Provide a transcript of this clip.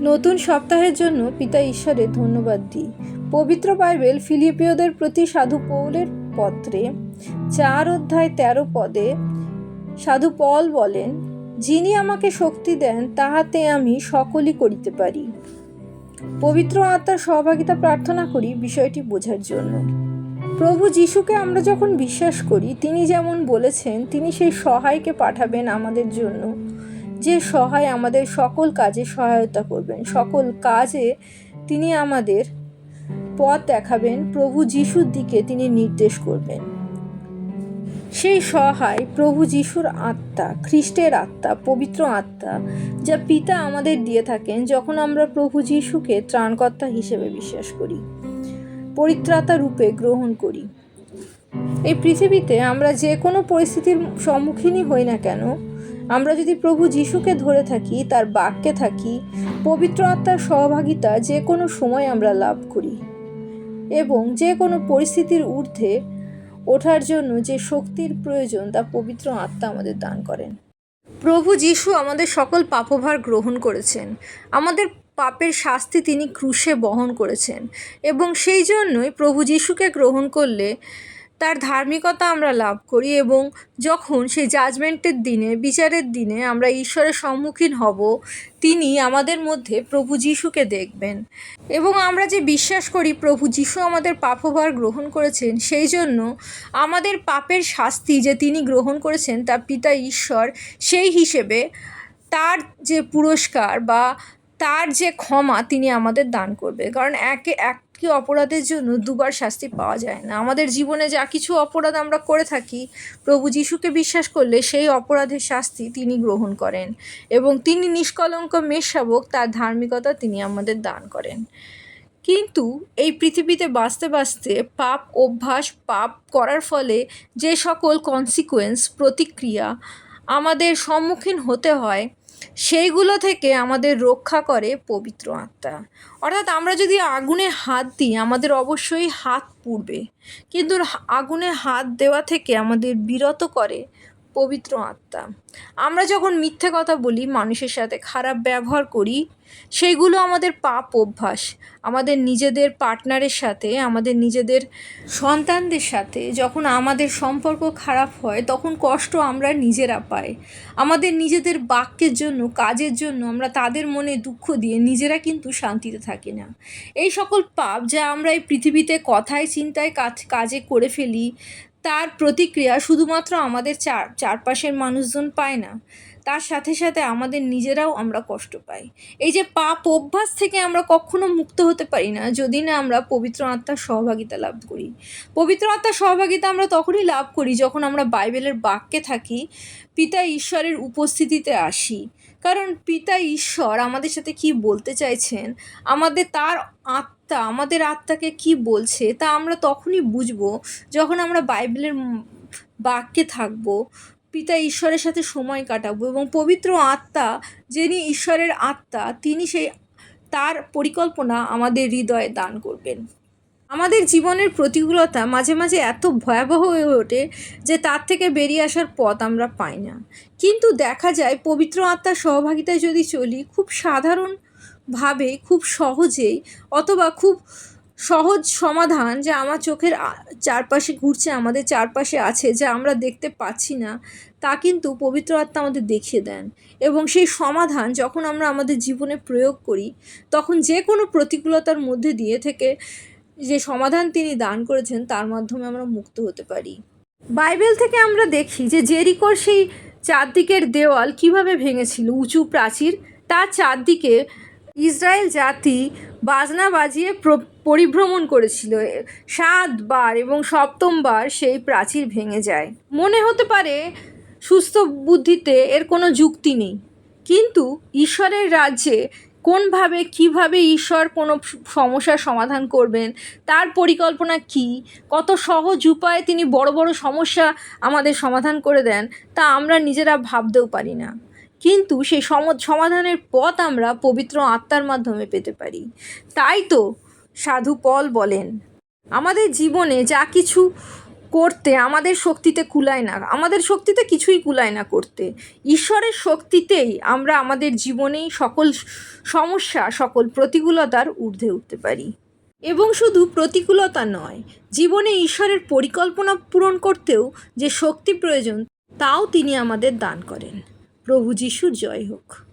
নতুন সপ্তাহের জন্য পিতা ঈশ্বরের ধন্যবাদ দিই। পবিত্র বাইবেল ফিলিপিওদের প্রতি সাধু পৌলের পত্রে 4:13 সাধু পল বলেন, যিনি আমাকে শক্তি দেন তাহাতে আমি সকলই করিতে পারি। পবিত্র আত্মার সহভাগিতা প্রার্থনা করি বিষয়টি বোঝার জন্য। প্রভু যিশুকে আমরা যখন বিশ্বাস করি, তিনি যেমন বলেছেন তিনি সেই সহায়কে পাঠাবেন আমাদের জন্য, যে সহায় আমাদের সকল কাজে সহায়তা করবেন। সকল কাজে তিনি আমাদের পথ দেখাবেন, প্রভু যিশুর দিকে তিনি নির্দেশ করবেন। সেই সহায় প্রভু যিশুর আত্মা, খ্রিস্টের আত্মা, পবিত্র আত্মা, যা পিতা আমাদের দিয়ে থাকেন যখন আমরা প্রভু যিশুকে ত্রাণকর্তা হিসেবে বিশ্বাস করি, পরিত্রাতা রূপে গ্রহণ করি। এই পৃথিবীতে আমরা যে কোনো পরিস্থিতির সম্মুখীনই হই না কেন, আমরা যদি প্রভু যিশুকে ধরে থাকি, তার বাক্যে থাকি, পবিত্র আত্মার সহভাগিতা যে কোনো সময় আমরা লাভ করি এবং যে কোনো পরিস্থিতির ঊর্ধ্বে ওঠার জন্য যে শক্তির প্রয়োজন তা পবিত্র আত্মা আমাদের দান করেন। প্রভু যিশু আমাদের সকল পাপভার গ্রহণ করেছেন, আমাদের পাপের শাস্তি তিনি ক্রুশে বহন করেছেন এবং সেই জন্যই প্রভু যিশুকে গ্রহণ করলে তার ধার্মিকতা আমরা লাভ করি এবং যখন সেই জাজমেন্টের দিনে, বিচারের দিনে আমরা ঈশ্বরের সম্মুখীন হব, তিনি আমাদের মধ্যে প্রভু যিশুকে দেখবেন। এবং আমরা যে বিশ্বাস করি প্রভু যিশু আমাদের পাপভার গ্রহণ করেছেন, সেই জন্য আমাদের পাপের শাস্তি যে তিনি গ্রহণ করেছেন তা পিতা ঈশ্বর সেই হিসেবে তার যে পুরস্কার বা তার যে ক্ষমা তিনি আমাদের দান করবে। কারণ একই অপরাধের জন্য দুবার শাস্তি পাওয়া যায় না। আমাদের জীবনে যা কিছু অপরাধ আমরা করে থাকি, প্রভু যিশুকে বিশ্বাস করলে সেই অপরাধের শাস্তি তিনি গ্রহণ করেন এবং তিনি নিষ্কলঙ্ক মেষশাবক, তার ধার্মিকতা তিনি আমাদের দান করেন। কিন্তু এই পৃথিবীতে বাঁচতে বাঁচতে পাপ অভ্যাস, পাপ করার ফলে যে সকল কনসিকুয়েন্স, প্রতিক্রিয়া আমাদের সম্মুখীন হতে হয়, সেইগুলো থেকে আমাদের রক্ষা করে পবিত্র আত্মা। অর্থাৎ আমরা যদি আগুনে হাত দিই, আমাদের অবশ্যই হাত পুড়বে, কিন্তু আগুনে হাত দেওয়া থেকে আমাদের বিরত করে পবিত্র আত্মা। আমরা যখন মিথ্যে কথা বলি, মানুষের সাথে খারাপ ব্যবহার করি, সেইগুলো আমাদের পাপ অভ্যাস। আমাদের নিজেদের পার্টনারের সাথে, আমাদের নিজেদের সন্তানদের সাথে যখন আমাদের সম্পর্ক খারাপ হয়, তখন কষ্ট আমরা নিজেরা পাই। আমাদের নিজেদের বাক্যের জন্য, কাজের জন্য আমরা তাদের মনে দুঃখ দিয়ে নিজেরা কিন্তু শান্তিতে থাকি না। এই সকল পাপ যা আমরা এই পৃথিবীতে কথায়, চিন্তায়, কাজে করে ফেলি, তার প্রতিক্রিয়া শুধুমাত্র আমাদের চারপাশের মানুষজন পায় না, তার সাথে সাথে আমাদের নিজেরাও আমরা কষ্ট পাই। এই যে পাপ অভ্যাস থেকে আমরা কখনো মুক্ত হতে পারি না যদি না আমরা পবিত্র আত্মার সহভাগিতা লাভ করি। পবিত্র আত্মার সহভাগিতা আমরা তখনই লাভ করি যখন আমরা বাইবেলের বাক্যে থাকি, পিতা ঈশ্বরের উপস্থিতিতে আসি। কারণ পিতা ঈশ্বর আমাদের সাথে কি বলতে চাইছেন, তার আত্মা আমাদের আত্মাকে কি বলছে, তা আমরা তখনই বুঝবো যখন আমরা বাইবেলের বাক্যে থাকবো, পিতা ঈশ্বরের সাথে সময় কাটাবো এবং পবিত্র আত্মা, যিনি ঈশ্বরের আত্মা, তিনি তার পরিকল্পনা আমাদের হৃদয়ে দান করবেন। আমাদের জীবনের প্রতিকূলতা মাঝে মাঝে এত ভয়াবহ হয়ে ওঠে যে তার থেকে বেরিয়ে আসার পথ আমরা পাই না। কিন্তু দেখা যায় পবিত্র আত্মার সহভাগিতায় যদি চলি, খুব সাধারণভাবে, খুব সহজেই, অথবা খুব সহজ সমাধান যা আমার চোখের চারপাশে ঘুরছে, আমাদের চারপাশে আছে, যা আমরা দেখতে পাচ্ছি না, তা কিন্তু পবিত্র আত্মা আমাদের দেখিয়ে দেন। এবং সেই সমাধান যখন আমরা আমাদের জীবনে প্রয়োগ করি, তখন যে কোনো প্রতিকূলতার মধ্যে দিয়ে থেকে যে সমাধান তিনি দান করেছেন তার মাধ্যমে আমরা মুক্ত হতে পারি। বাইবেল থেকে আমরা দেখি যে জেরিকোর সেই চারদিকের দেওয়াল কিভাবে ভেঙেছিল, উঁচু প্রাচীর, তার চারদিকে ইসরায়েল জাতি বাজনা বাজিয়ে পরিভ্রমণ করেছিল 7 বার এবং 7ম বার সেই প্রাচীর ভেঙে যায়। মনে হতে পারে সুস্থ বুদ্ধিতে এর কোনো যুক্তি নেই, কিন্তু ঈশ্বরের রাজ্যে কিভাবে ঈশ্বর কোনো সমস্যার সমাধান করবেন, তার পরিকল্পনা কি, কত সহজ উপায়ে তিনি বড় বড় সমস্যা আমাদের সমাধান করে দেন, তা আমরা নিজেরা ভাবতেও পারি না। কিন্তু সেই সমাধানের পথ আমরা পবিত্র আত্মার মাধ্যমে পেতে পারি। তাই তো সাধু পল বলেন, আমাদের জীবনে যা কিছু করতে আমাদের শক্তিতে কুলায় না, আমাদের শক্তিতে কিছুই কুলায় না করতে। ঈশ্বরের শক্তিতেই আমরা আমাদের জীবনেই সকল সমস্যা, সকল প্রতিকূলতার ঊর্ধ্বে উঠতে পারি। এবং শুধু প্রতিকূলতা নয়, জীবনে ঈশ্বরের পরিকল্পনা পূরণ করতেও যে শক্তি প্রয়োজন তাও তিনি আমাদের দান করেন। প্রভু যিশুর জয় হোক।